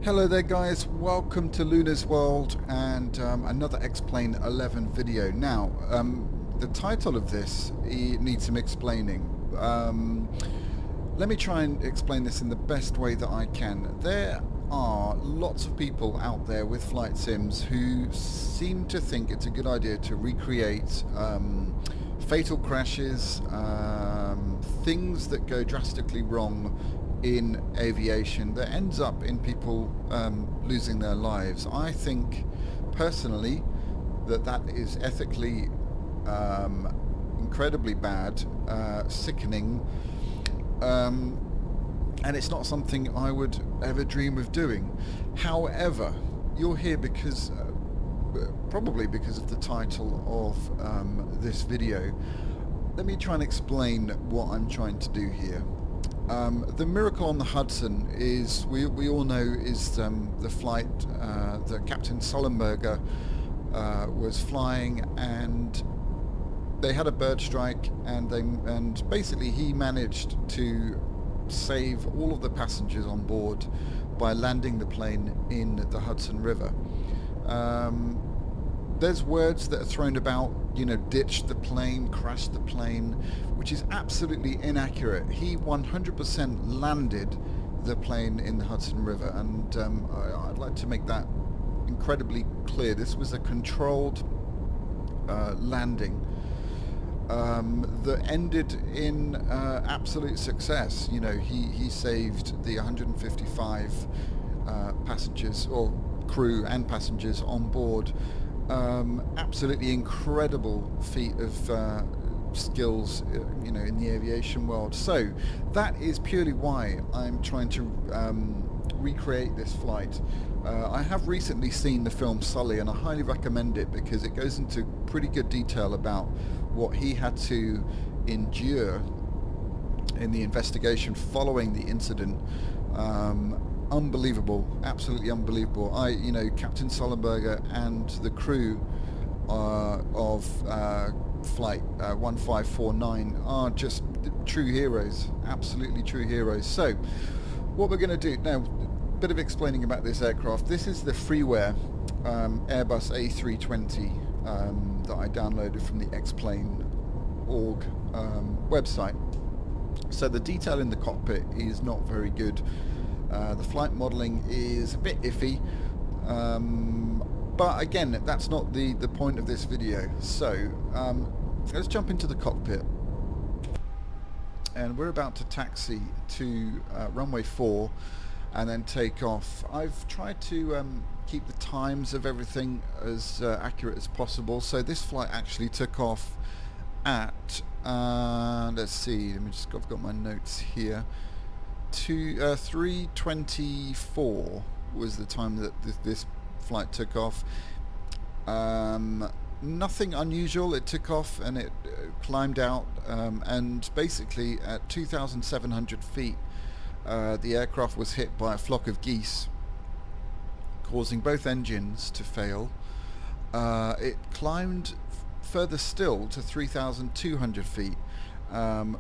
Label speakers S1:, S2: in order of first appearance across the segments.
S1: Hello there guys, welcome to Luna's World and another X-Plane 11 video. Now, the title of this needs some explaining. Let me try and explain this in the best way that I can. There are lots of people out there with flight sims who seem to think it's a good idea to recreate fatal crashes, things that go drastically wrong in aviation that ends up in people losing their lives. I think personally that is ethically incredibly bad, sickening, and it's not something I would ever dream of doing. However, you're here because probably because of the title of this video. Let me try and explain what I'm trying to do here. The miracle on the Hudson is, we all know, is the flight that Captain Sullenberger was flying, and they had a bird strike, and basically he managed to save all of the passengers on board by landing the plane in the Hudson River. There's words that are thrown about, you know, ditched the plane, crashed the plane, which is absolutely inaccurate. He 100% landed the plane in the Hudson River, and I'd like to make that incredibly clear. This was a controlled landing that ended in absolute success. You know, he saved the 155 passengers, or crew and passengers on board. Absolutely incredible feat of skills, you know, in the aviation world. So that is purely why I'm trying to recreate this flight. I have recently seen the film Sully, and I highly recommend it because it goes into pretty good detail about what he had to endure in the investigation following the incident. Unbelievable, absolutely unbelievable. Captain Sullenberger and the crew of flight 1549 are just true heroes, absolutely true heroes. So what we're going to do now, a bit of explaining about this aircraft. This is the Freeware Airbus A320 that I downloaded from the X-Plane.org website. So the detail in the cockpit is not very good. The flight modelling is a bit iffy, but again, that's not the point of this video. So let's jump into the cockpit, and we're about to taxi to runway 4 and then take off. I've tried to keep the times of everything as accurate as possible. So this flight actually took off at let's see, I've got my notes here. 3:24 was the time that this flight took off. Nothing unusual. It took off and it climbed out, and basically at 2,700 feet the aircraft was hit by a flock of geese, causing both engines to fail. It climbed further still to 3,200 feet,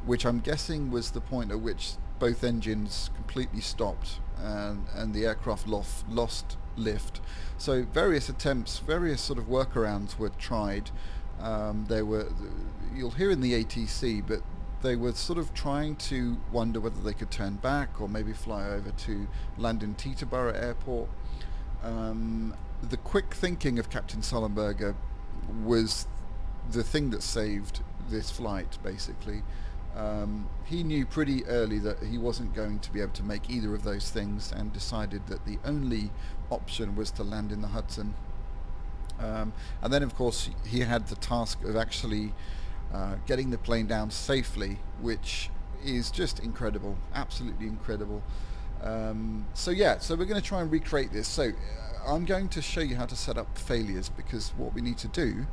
S1: which I'm guessing was the point at which both engines completely stopped, and the aircraft lost lift. So various attempts, various sort of workarounds were tried. You'll hear in the ATC, but they were sort of trying to wonder whether they could turn back or maybe fly over to land in Teterboro Airport. The quick thinking of Captain Sullenberger was the thing that saved this flight, basically. He knew pretty early that he wasn't going to be able to make either of those things, and decided that the only option was to land in the Hudson. And then of course he had the task of actually getting the plane down safely, which is just incredible, absolutely incredible. So we're going to try and recreate this. So I'm going to show you how to set up failures, because what we need to do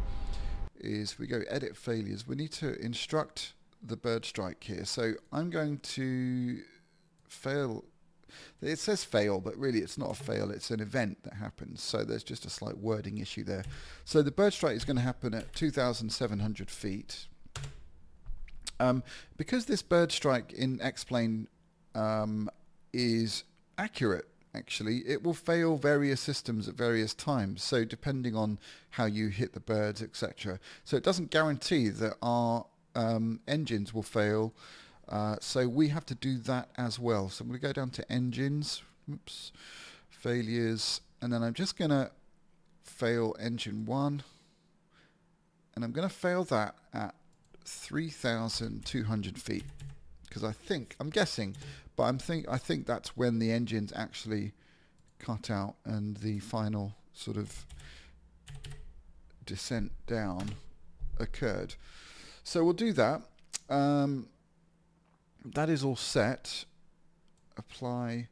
S1: is we go edit failures. We need to instruct the bird strike here. So I'm going to fail. It says fail, but really it's not a fail, it's an event that happens. So there's just a slight wording issue there. So the bird strike is going to happen at 2,700 feet. Because this bird strike in X-Plane is accurate actually, it will fail various systems at various times. So depending on how you hit the birds, etc. So it doesn't guarantee that our engines will fail. So we have to do that as well. So I'm going to go down to engines, oops, failures, and then I'm just going to fail engine 1. And I'm going to fail that at 3,200 feet. Because I'm guessing, but I think that's when the engines actually cut out and the final sort of descent down occurred. So we'll do that. That is all set. Apply.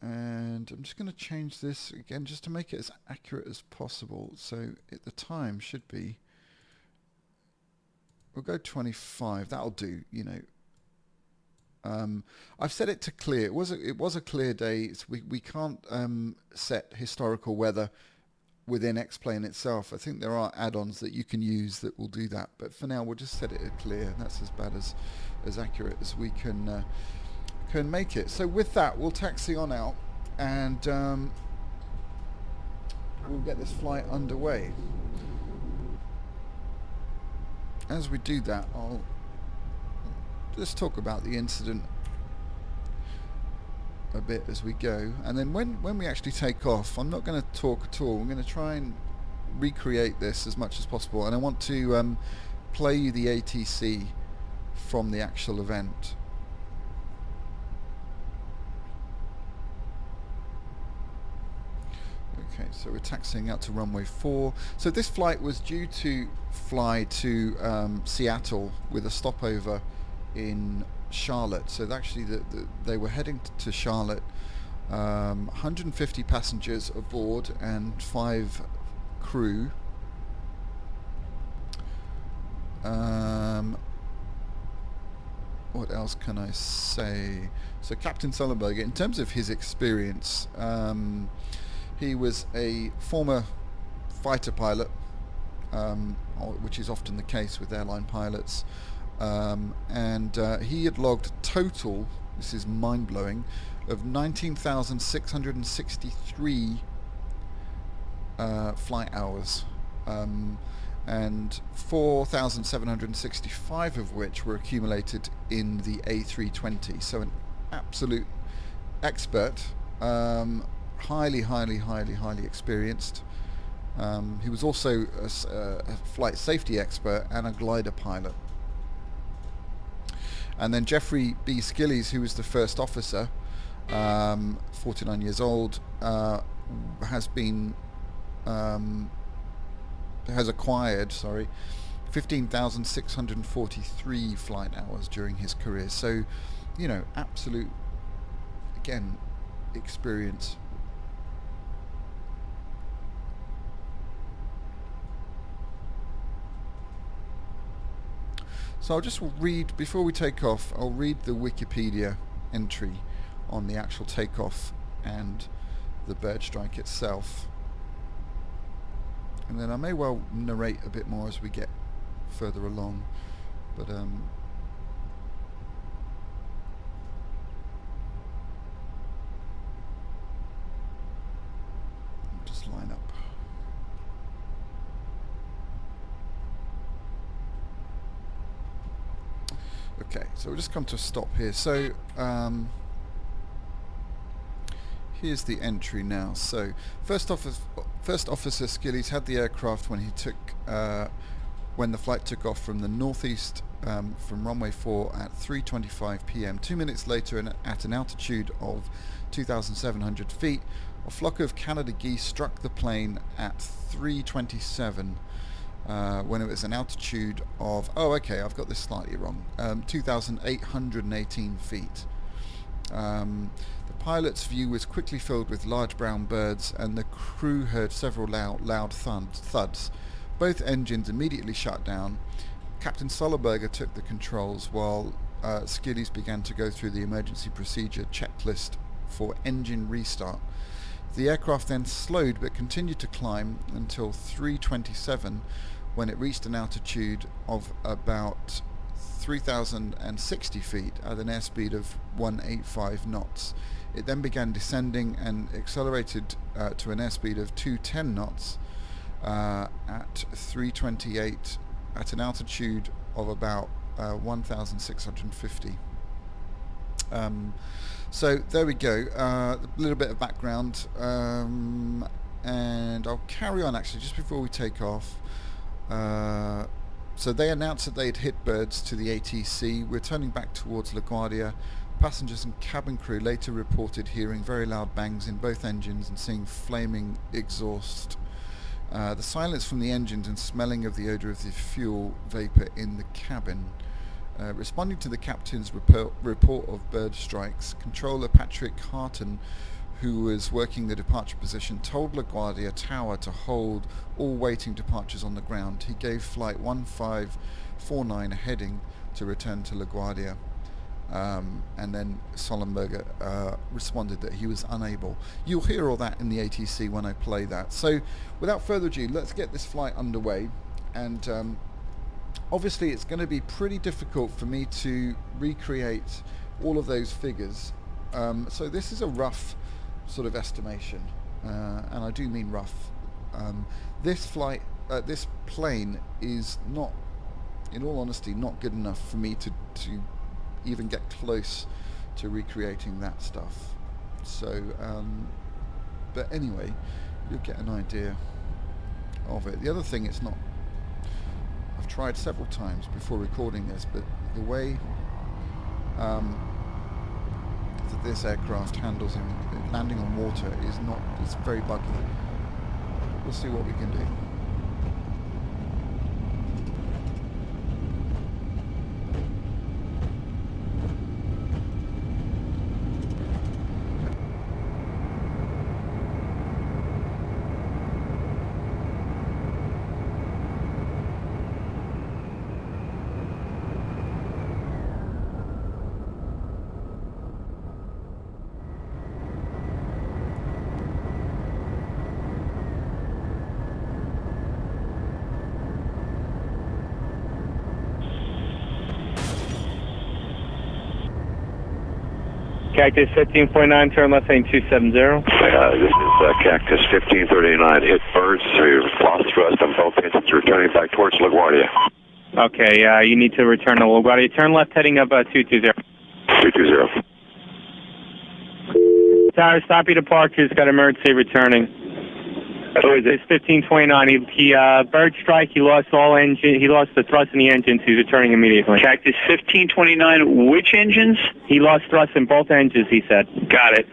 S1: And I'm just going to change this again just to make it as accurate as possible. So at the time should be, we'll go 25. That'll do, you know. I've set it to clear. It was a clear day. We can't set historical weather within X-Plane itself. I think there are add-ons that you can use that will do that. But for now, we'll just set it at clear. That's as bad as accurate as we can make it. So with that, we'll taxi on out and we'll get this flight underway. As we do that, I'll just talk about the incident a bit as we go, and then when we actually take off, I'm not going to talk at all. I'm going to try and recreate this as much as possible, and I want to play you the ATC from the actual event. Okay, so we're taxiing out to runway 4. So this flight was due to fly to Seattle with a stopover in Charlotte. So actually they were heading to Charlotte, 150 passengers aboard and 5 crew. What else can I say? So Captain Sullenberger, in terms of his experience, he was a former fighter pilot, which is often the case with airline pilots. And he had logged a total, this is mind-blowing, of 19,663 flight hours, and 4,765 of which were accumulated in the A320. So an absolute expert, highly experienced. He was also a flight safety expert and a glider pilot. And then Jeffrey B. Skiles, who was the first officer, 49 years old, has acquired 15,643 flight hours during his career. So, you know, absolute, again, experience. So I'll just read, before we take off, I'll read the Wikipedia entry on the actual takeoff and the bird strike itself. And then I may well narrate a bit more as we get further along. But just line up. Okay, so we'll just come to a stop here. So here's the entry now. So first officer Skiles had the aircraft when the flight took off from the northeast from runway 4 at 3:25 p.m. 2 minutes later, at an altitude of 2,700 feet, a flock of Canada geese struck the plane at 3:27. When it was an altitude of, I've got this slightly wrong, 2,818 feet. The pilot's view was quickly filled with large brown birds, and the crew heard several loud thuds. Both engines immediately shut down. Captain Sullenberger took the controls while Skiles began to go through the emergency procedure checklist for engine restart. The aircraft then slowed but continued to climb until 3:27, when it reached an altitude of about 3,060 feet at an airspeed of 185 knots. It then began descending and accelerated to an airspeed of 210 knots at 328 at an altitude of about 1,650. So there we go, a little bit of background, and I'll carry on actually just before we take off. So they announced that they'd hit birds to the ATC. We're turning back towards LaGuardia. Passengers and cabin crew later reported hearing very loud bangs in both engines and seeing flaming exhaust. The silence from the engines and smelling of the odour of the fuel vapour in the cabin. Responding to the captain's report of bird strikes, controller Patrick Hudson, who was working the departure position, told LaGuardia Tower to hold all waiting departures on the ground. He gave flight 1549 a heading to return to LaGuardia. And then Sullenberger responded that he was unable. You'll hear all that in the ATC when I play that. So without further ado, let's get this flight underway. And obviously it's going to be pretty difficult for me to recreate all of those figures. So this is a rough sort of estimation, and I do mean rough. This plane is not, in all honesty, not good enough for me to even get close to recreating that stuff. So, but anyway, you'll get an idea of it. The other thing, it's not, I've tried several times before recording this, but the way that this aircraft handles in landing on water is not, it's very buggy. We'll see what we can do.
S2: Cactus 15.9, turn left lane 270.
S3: This is Cactus 1539. Hit birds to lost thrust on both engines, returning back towards LaGuardia.
S2: Okay, you need to return to LaGuardia. Turn left heading up 220.
S3: 220.
S2: Tower, stop your departures, got emergency returning.
S3: Who is it?
S2: It's 1529. He bird strike, he lost the thrust in the engines, he's returning immediately.
S4: Cactus 1529, which engines?
S2: He lost thrust in both engines, he said.
S4: Got it.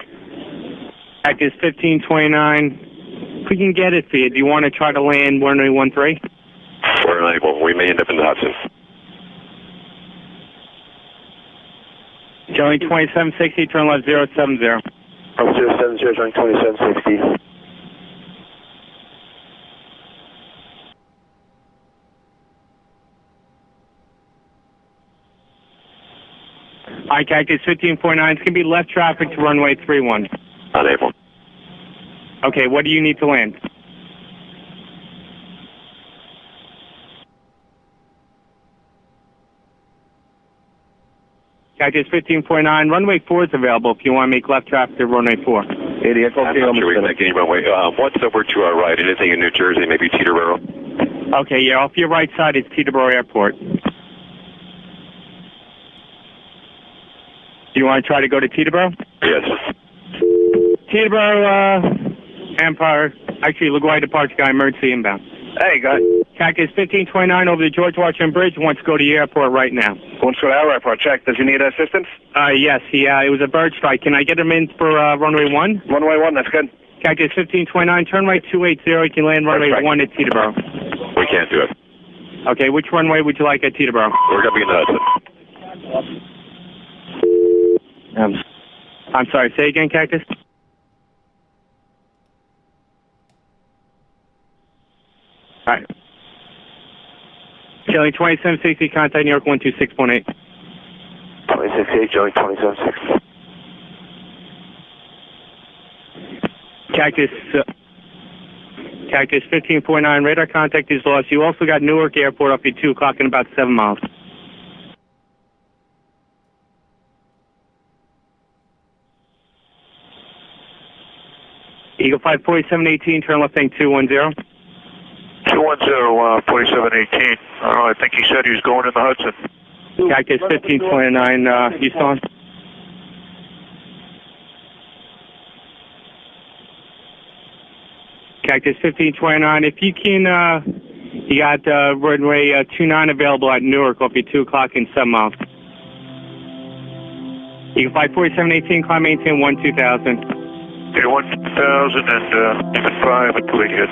S2: Cactus 1529, we can get it for you. Do you want to try to land 1313?
S3: We're unable. We may end up in the Hudson.
S2: Joey 2760, turn left 070.
S3: 070, join 2760.
S2: Hi, Cactus 1549. It's going to be left traffic to runway 31.
S3: Unable.
S2: Okay, what do you need to land? Cactus 1549. Runway 4 is available if you want to make left traffic to runway 4.
S3: Idiot. I'm not sure we make any runway. What's over to our right? Anything in New Jersey? Maybe Teterboro?
S2: Okay, yeah, off your right side is Teterboro Airport. Do you want to try to go to Teterboro?
S3: Yes.
S2: Teterboro, Empire, actually LaGuardia departure guy, emergency inbound.
S4: Hey, guy.
S2: Cactus 1529 over the George Washington Bridge, wants to go to the airport right now.
S4: Wants to go to our airport. Check. Does he need assistance?
S2: Yes, it was a bird strike. Can I get him in for runway 1?
S4: Runway 1, that's good.
S2: Cactus 1529, turn right 280, you can land runway 1 at Teterboro.
S3: We can't do it.
S2: Okay, which runway would you like at Teterboro?
S3: We're going to be in the Hudson.
S2: I'm sorry, say again, Cactus? All right. Kelly 2760, contact New York 126.8.
S3: 26.8, Joey 27.6.
S2: Cactus 15.9, radar contact is lost. You also got Newark Airport up at 2 o'clock in about 7 miles. Eagle Flight 4718, turn left bank 210.
S3: 210, 4718. I think he said he was going in the Hudson.
S2: Cactus 1529, Houston. Cactus 1529, if you can, you got runway 29 available at Newark, will be 2 o'clock in 7 miles. Eagle Flight 4718, climb maintain 12000.
S3: Okay, 1000 and 5 until we hit.